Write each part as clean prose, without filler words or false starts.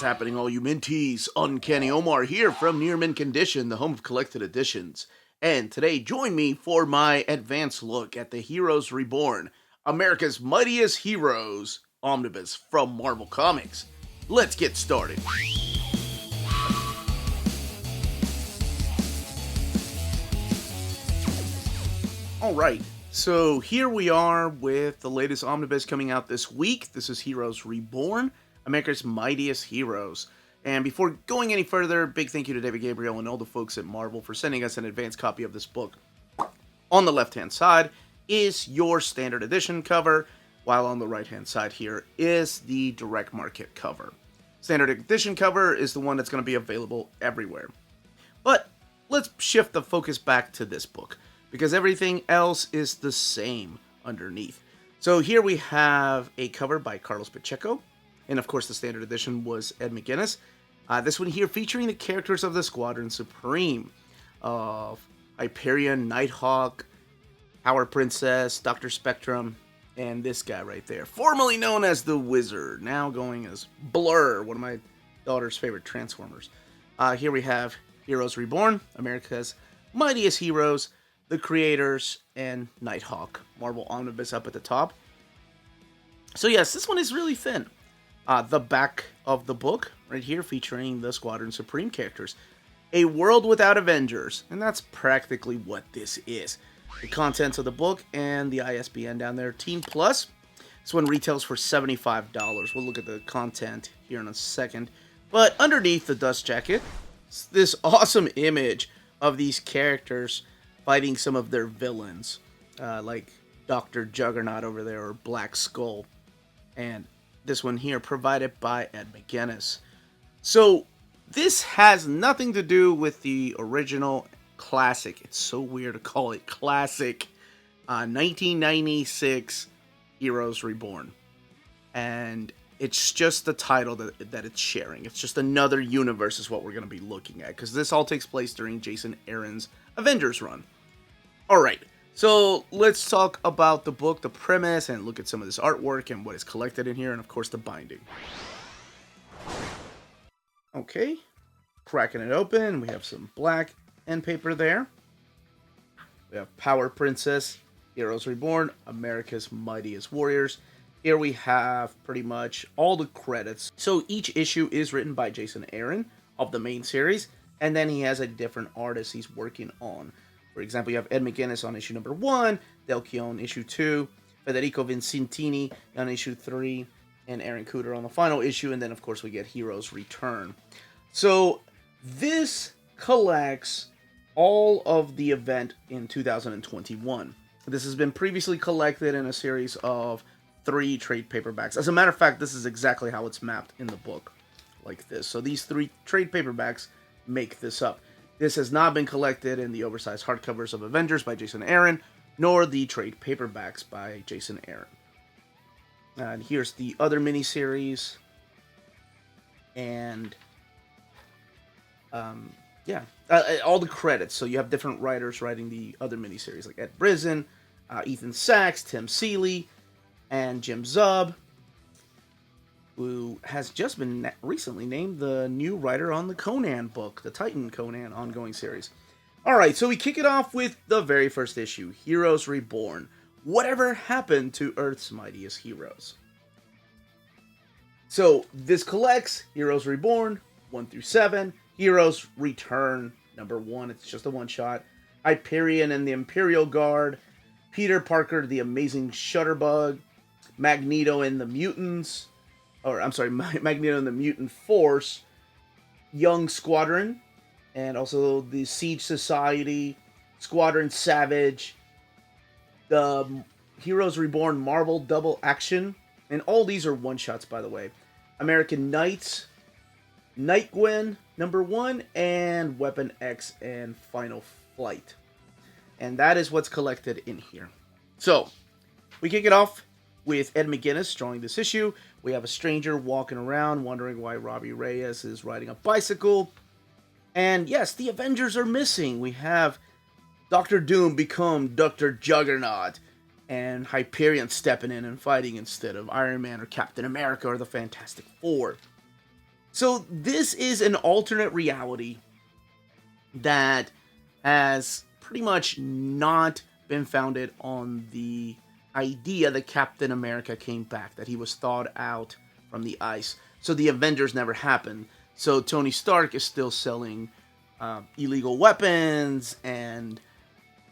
What's happening, all you minties? Uncanny Omar here from Near Mint Condition, the home of collected editions. And today, join me for my advanced look at the Heroes Reborn, America's Mightiest Heroes Omnibus from Marvel Comics. Let's get started. Alright, so here we are with the latest Omnibus coming out this week. This is Heroes Reborn, America's Mightiest Heroes. And before going any further, big thank you to David Gabriel and all the folks at Marvel for sending us an advanced copy of this book. On the left-hand side is your standard edition cover, while on the right-hand side here is the direct market cover. Standard edition cover is the one that's going to be available everywhere. But let's shift the focus back to this book, because everything else is the same underneath. So here we have a cover by Carlos Pacheco, and of course the standard edition was Ed McGuinness. This one here featuring the characters of the Squadron Supreme of Hyperion, Nighthawk, Power Princess, Dr. Spectrum, and this guy right there, formerly known as the Wizard, now going as Blur, one of my daughter's favorite Transformers. Here we have Heroes Reborn, America's Mightiest Heroes, the creators, and Nighthawk. Marvel Omnibus up at the top. So yes, this one is really thin. The back of the book, right here, featuring the Squadron Supreme characters. A world without Avengers, and that's practically what this is. The contents of the book and the ISBN down there, Teen Plus. This one retails for $75. We'll look at the content here in a second. But underneath the dust jacket, this awesome image of these characters fighting some of their villains, like Dr. Juggernaut over there, or Black Skull. And this one here, provided by Ed McGuinness. So, this has nothing to do with the original classic. It's so weird to call it classic. 1996 Heroes Reborn. And it's just the title that it's sharing. It's just another universe is what we're going to be looking at, because this all takes place during Jason Aaron's Avengers run. Alright, so let's talk about the book, the premise, and look at some of this artwork and what is collected in here, and of course the binding. Okay, cracking it open, we have some black end paper there. We have Power Princess, Heroes Reborn, America's Mightiest Warriors. Here we have pretty much all the credits. So each issue is written by Jason Aaron of the main series, and then he has a different artist he's working on. For example, you have Ed McGuinness on issue number 1, Del Chion on issue 2, Federico Vincentini on issue 3, and Aaron Kuder on the final issue, and then of course we get Heroes Return. So this collects all of the event in 2021. This has been previously collected in a series of 3 trade paperbacks. As a matter of fact, this is exactly how it's mapped in the book, like this. So these 3 trade paperbacks make this up. This has not been collected in the oversized hardcovers of Avengers by Jason Aaron, nor the trade paperbacks by Jason Aaron. And here's the other miniseries. And, all the credits. So you have different writers writing the other miniseries, like Ed Brisson, Ethan Sachs, Tim Seeley, and Jim Zub, who has just been recently named the new writer on the Conan book, the Titan Conan ongoing series. Alright, so we kick it off with the very first issue, Heroes Reborn. Whatever happened to Earth's Mightiest Heroes? So, this collects Heroes Reborn, 1 through 7, Heroes Return, number 1, it's just a one-shot, Hyperion and the Imperial Guard, Peter Parker, the Amazing Shutterbug, Magneto and the Mutants, Magneto and the Mutant Force, Young Squadron, and also the Siege Society, Squadron Savage, the Heroes Reborn Marvel Double Action, and all these are one-shots, by the way. American Knights, Nightgwen, number 1, and Weapon X and Final Flight. And that is what's collected in here. So, we kick it off with Ed McGuinness drawing this issue. We have a stranger walking around wondering why Robbie Reyes is riding a bicycle. And yes, the Avengers are missing. We have Doctor Doom become Dr. Juggernaut, and Hyperion stepping in and fighting instead of Iron Man or Captain America or the Fantastic Four. So this is an alternate reality that has pretty much not been founded on the idea that Captain America came back, that he was thawed out from the ice. So the Avengers never happened. So Tony Stark is still selling illegal weapons, and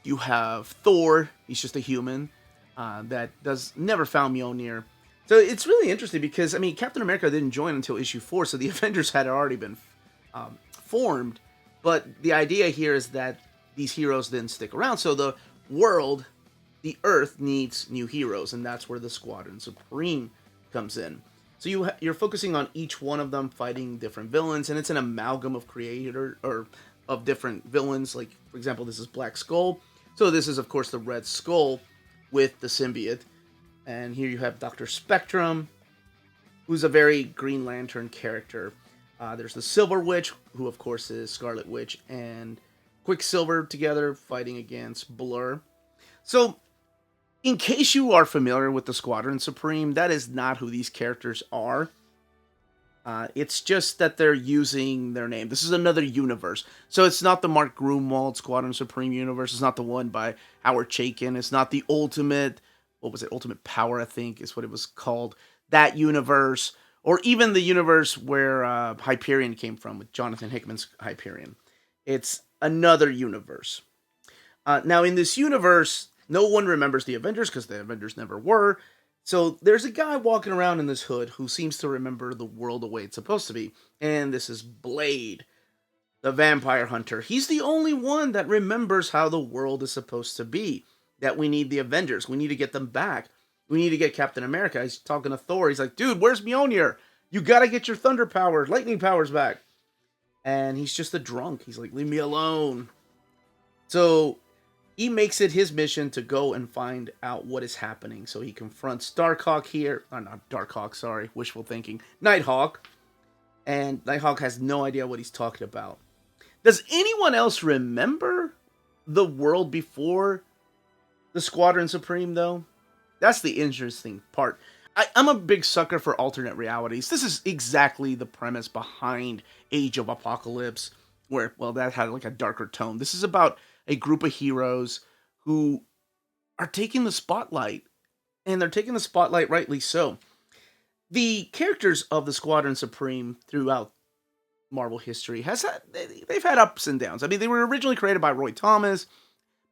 you have Thor. He's just a human that does never found Mjolnir. So it's really interesting because, I mean, Captain America didn't join until issue 4, so the Avengers had already been formed. But the idea here is that these heroes didn't stick around, so the world, the Earth, needs new heroes, and that's where the Squadron Supreme comes in. So you're focusing on each one of them fighting different villains, and it's an amalgam of of different villains. Like, for example, this is Black Skull. So this is, of course, the Red Skull with the symbiote. And here you have Dr. Spectrum, who's a very Green Lantern character. There's the Silver Witch, who, of course, is Scarlet Witch, and Quicksilver together fighting against Blur. So, in case you are familiar with the Squadron Supreme, that is not who these characters are. It's just that they're using their name. This is another universe. So it's not the Mark Gruenwald Squadron Supreme universe. It's not the one by Howard Chaykin. It's not the Ultimate, what was it? Ultimate Power, I think, is what it was called. That universe. Or even the universe where Hyperion came from, with Jonathan Hickman's Hyperion. It's another universe. Now, in this universe, no one remembers the Avengers because the Avengers never were. So there's a guy walking around in this hood who seems to remember the world the way it's supposed to be. And this is Blade, the vampire hunter. He's the only one that remembers how the world is supposed to be. That we need the Avengers. We need to get them back. We need to get Captain America. He's talking to Thor. He's like, dude, where's Mjolnir? You gotta get your thunder powers, lightning powers back. And he's just a drunk. He's like, leave me alone. So he makes it his mission to go and find out what is happening. So he confronts Darkhawk here. Oh, not Darkhawk, sorry. Wishful thinking. Nighthawk. And Nighthawk has no idea what he's talking about. Does anyone else remember the world before the Squadron Supreme, though? That's the interesting part. I'm a big sucker for alternate realities. This is exactly the premise behind Age of Apocalypse, where, well, that had like a darker tone. This is about a group of heroes who are taking the spotlight, and they're taking the spotlight rightly so. The characters of the Squadron Supreme throughout Marvel history they've had ups and downs. I mean, they were originally created by Roy Thomas,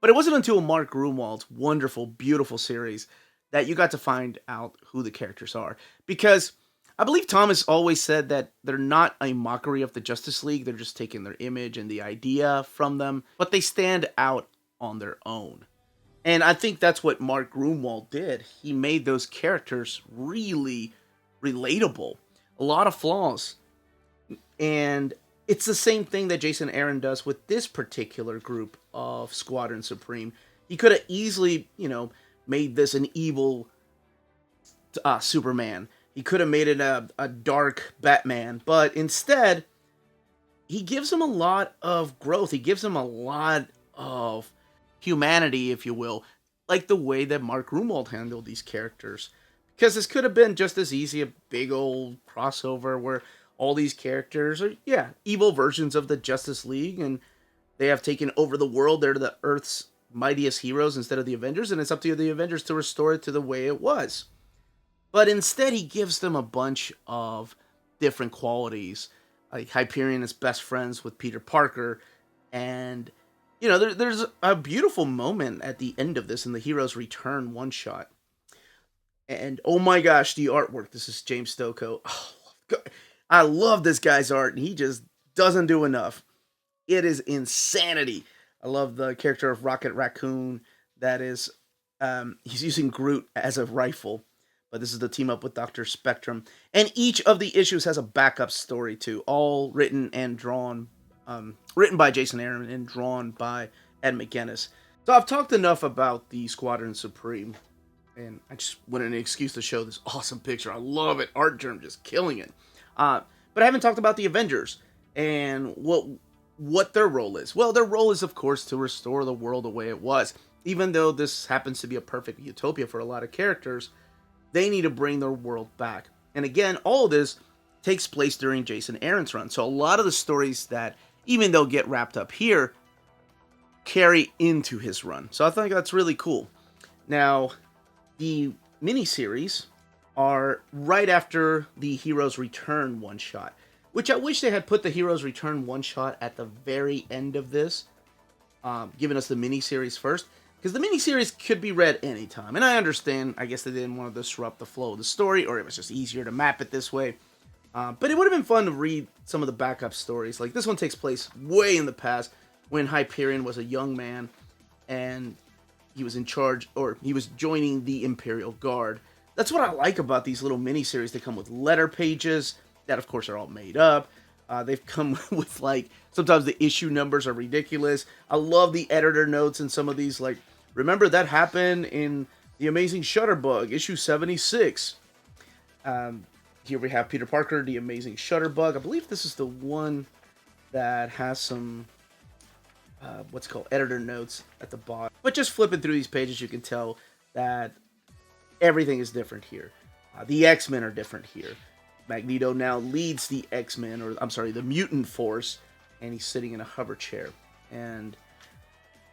but it wasn't until Mark Gruenwald's wonderful, beautiful series that you got to find out who the characters are. Because I believe Thomas always said that they're not a mockery of the Justice League. They're just taking their image and the idea from them, but they stand out on their own. And I think that's what Mark Gruenwald did. He made those characters really relatable. A lot of flaws. And it's the same thing that Jason Aaron does with this particular group of Squadron Supreme. He could have easily, made this an evil Superman. He could have made it a dark Batman. But instead, he gives him a lot of growth. He gives him a lot of humanity, if you will. Like the way that Mark Gruenwald handled these characters. Because this could have been just as easy a big old crossover where all these characters are, evil versions of the Justice League. And they have taken over the world. They're the Earth's mightiest heroes instead of the Avengers, and it's up to the Avengers to restore it to the way it was. But instead, he gives them a bunch of different qualities. Like Hyperion is best friends with Peter Parker, and there's a beautiful moment at the end of this in the Heroes Return one-shot. And oh my gosh, the artwork. This is James Stokoe. Oh, I love this guy's art, and he just doesn't do enough. It is insanity. I love the character of Rocket Raccoon. That is, he's using Groot as a rifle. But this is the team up with Dr. Spectrum. And each of the issues has a backup story too. All written and drawn, written by Jason Aaron and drawn by Ed McGuinness. So I've talked enough about the Squadron Supreme. And I just wanted an excuse to show this awesome picture. I love it. Art Germ just killing it. But I haven't talked about the Avengers and what their role is. Well, their role is, of course, to restore the world the way it was. Even though this happens to be a perfect utopia for a lot of characters, they need to bring their world back. And again, all of this takes place during Jason Aaron's run. So a lot of the stories that, even though get wrapped up here, carry into his run. So I think that's really cool. Now, the miniseries are right after the Heroes Return one-shot, which I wish they had put the Heroes Return one-shot at the very end of this, giving us the miniseries first, because the miniseries could be read anytime. And I understand, I guess they didn't want to disrupt the flow of the story, or it was just easier to map it this way. But it would have been fun to read some of the backup stories. Like, this one takes place way in the past, when Hyperion was a young man, and he was in charge, or he was joining the Imperial Guard. That's what I like about these little miniseries. They come with letter pages, that of course are all made up. They've come with, like, sometimes the issue numbers are ridiculous. I love the editor notes in some of these, like, remember that happened in The Amazing Shutterbug, issue 76. Here we have Peter Parker, The Amazing Shutterbug. I believe this is the one that has some what's called editor notes at the bottom. But just flipping through these pages, you can tell that everything is different here. The X-Men are different here. Magneto now leads the X-Men, or I'm sorry, the Mutant Force, and he's sitting in a hover chair. And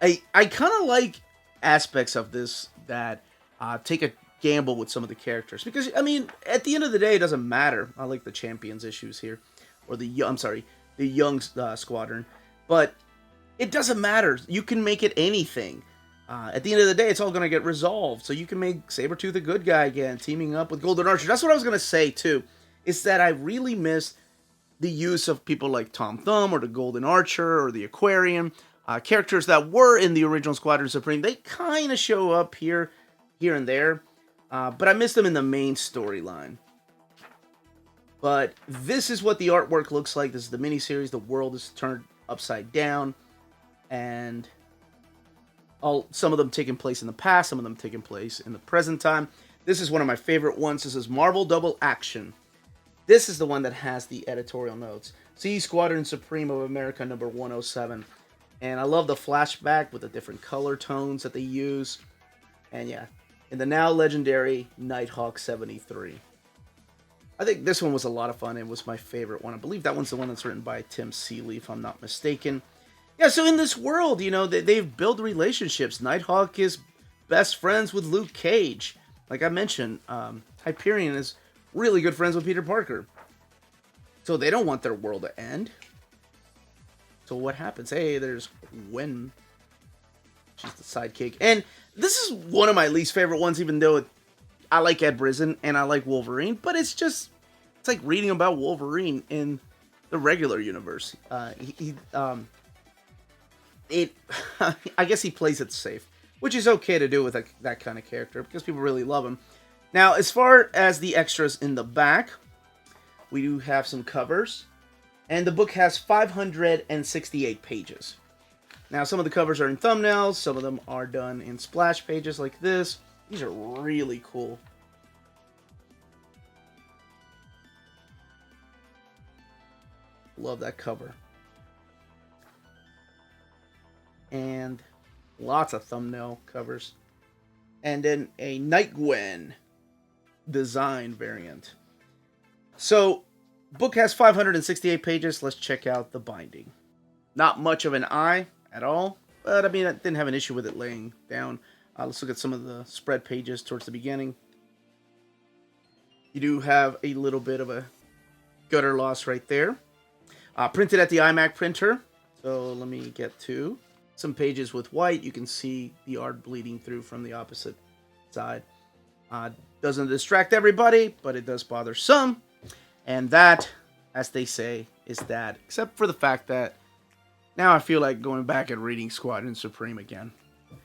I kind of like aspects of this that take a gamble with some of the characters, because I mean, at the end of the day, it doesn't matter. I like the Champions issues here, or the Young Squadron, but it doesn't matter. You can make it anything. At the end of the day, it's all going to get resolved. So you can make Sabretooth a good guy again, teaming up with Golden Archer. That's what I was going to say, too, is that I really miss the use of people like Tom Thumb or the Golden Archer or the Aquarium. Characters that were in the original Squadron Supreme. They kind of show up here and there. But I miss them in the main storyline. But this is what the artwork looks like. This is the miniseries. The world is turned upside down. And some of them taking place in the past, some of them taking place in the present time. This is one of my favorite ones. This is Marvel Double Action. This is the one that has the editorial notes. See Squadron Supreme of America number 107. And I love the flashback with the different color tones that they use. And yeah, in the now legendary Nighthawk 73. I think this one was a lot of fun. It was my favorite one. I believe that one's the one that's written by Tim Seeley, if I'm not mistaken. Yeah, so in this world, you know, they've built relationships. Nighthawk is best friends with Luke Cage. Like I mentioned, Hyperion is really good friends with Peter Parker. So they don't want their world to end. So what happens? Hey, there's Gwen. She's the sidekick. And this is one of my least favorite ones, even though I like Ed Brisson and I like Wolverine. But it's like reading about Wolverine in the regular universe. I guess he plays it safe, which is okay to do with that kind of character because people really love him. Now, as far as the extras in the back, we do have some covers, and the book has 568 pages. Now, some of the covers are in thumbnails, some of them are done in splash pages like this. These are really cool. Love that cover. And lots of thumbnail covers. And then a Night Gwen design variant. So, book has 568 pages. Let's check out the binding. Not much of an eye at all, but I mean, I didn't have an issue with it laying down. Let's look at some of the spread pages towards the beginning. You do have a little bit of a gutter loss right there. Printed at the iMac printer. So let me get to some pages with white. You can see the art bleeding through from the opposite side. Doesn't distract everybody, but it does bother some. And that, as they say, is that. Except for the fact that now I feel like going back and reading Squadron Supreme again.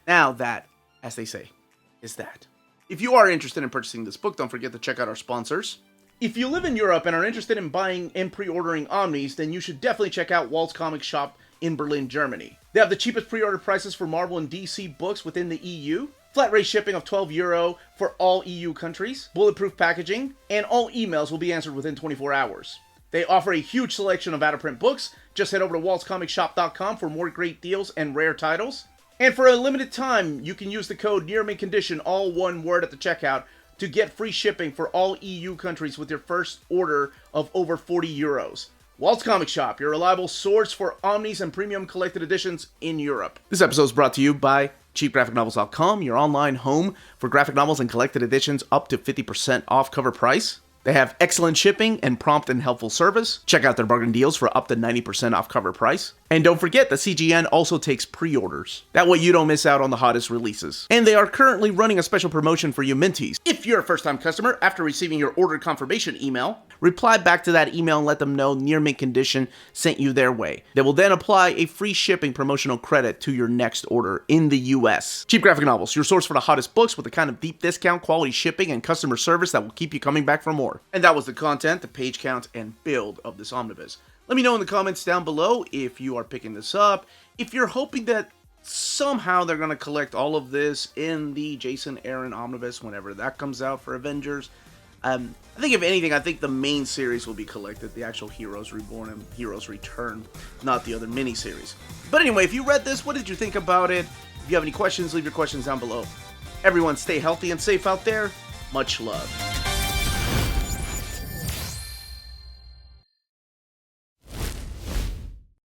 Now that, as they say, is that. If you are interested in purchasing this book, don't forget to check out our sponsors. If you live in Europe and are interested in buying and pre-ordering Omnis, then you should definitely check out Walt's Comic Shop in Berlin, Germany. They have the cheapest pre-order prices for Marvel and DC books within the EU, flat rate shipping of €12 for all EU countries, bulletproof packaging, and all emails will be answered within 24 hours. They offer a huge selection of out-of-print books. Just head over to waltzcomicshop.com for more great deals and rare titles. And for a limited time, you can use the code nearmintcondition, all one word at the checkout, to get free shipping for all EU countries with your first order of over 40 euros. Walt's Comic Shop, your reliable source for Omnis and premium collected editions in Europe. This episode is brought to you by cheapgraphicnovels.com, your online home for graphic novels and collected editions up to 50% off cover price. They have excellent shipping and prompt and helpful service. Check out their bargain deals for up to 90% off cover price. And don't forget that CGN also takes pre-orders. That way you don't miss out on the hottest releases. And they are currently running a special promotion for you Minties. If you're a first-time customer, after receiving your order confirmation email, reply back to that email and let them know Near Mint Condition sent you their way. They will then apply a free shipping promotional credit to your next order in the US. Cheap Graphic Novels, your source for the hottest books with the kind of deep discount, quality shipping, and customer service that will keep you coming back for more. And that was the content, the page count, and build of this omnibus. Let me know in the comments down below if you are picking this up, if you're hoping that somehow they're going to collect all of this in the Jason Aaron omnibus whenever that comes out for Avengers. I think if anything, I think the main series will be collected, the actual Heroes Reborn and Heroes Return, not the other miniseries. But anyway, if you read this, what did you think about it? If you have any questions, leave your questions down below. Everyone stay healthy and safe out there. Much love.